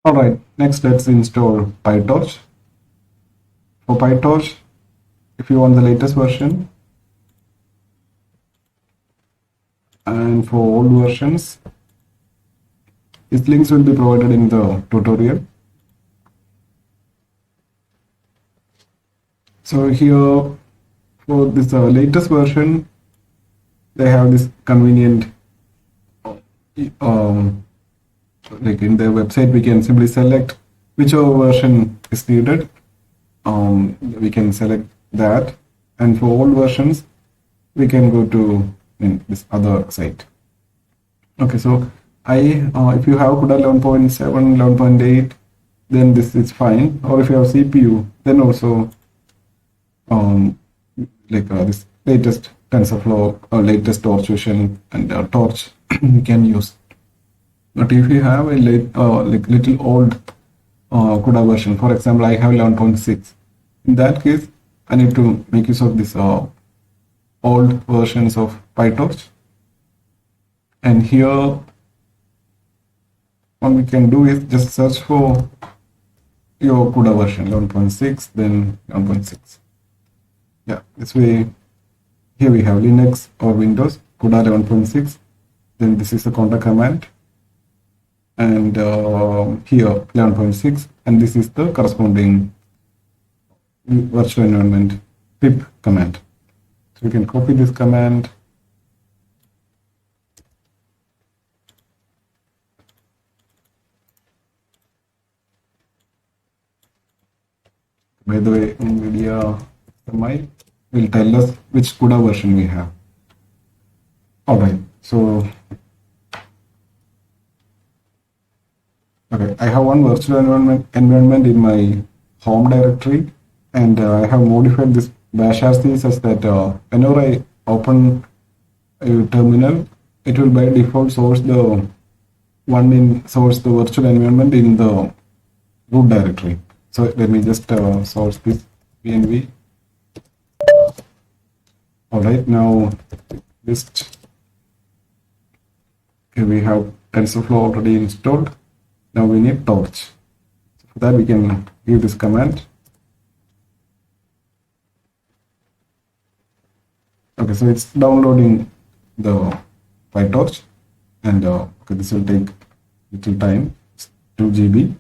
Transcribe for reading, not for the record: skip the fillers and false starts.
Alright, next let's install PyTorch. For PyTorch, if you want the latest version, and for old versions, these links will be provided in the tutorial. So here, for this latest version, they have this convenient, like in their website, we can simply select whichever version is needed. We can select that, and for old versions, we can go to this other site. Okay, so if you have CUDA 11.7, 11.8, then this is fine. Or if you have CPU, then also this latest TensorFlow or latest Torch Fusion and Torch you can use. But if you have a little old CUDA version, for example, I have 11.6. In that case, I need to make use of this old versions of PyTorch. And here, what we can do is just search for your CUDA version 11.6, then 11.6. Yeah, this way, here we have Linux or Windows, CUDA 11.6. Then this is the counter command. And here 11.6, and this is the corresponding virtual environment pip command. So you can copy this command. By the way, NVIDIA MI will tell us which CUDA version we have. Alright, so okay, I have one virtual environment in my home directory, and I have modified this bash RC such that whenever I open a terminal, it will by default source the virtual environment in the root directory. So let me just source this PNV. Alright, now list. Okay, we have TensorFlow already installed. Now we need Torch. So for that we can give this command. Okay, so it's downloading the PyTorch, and okay, this will take little time. It's 2 GB.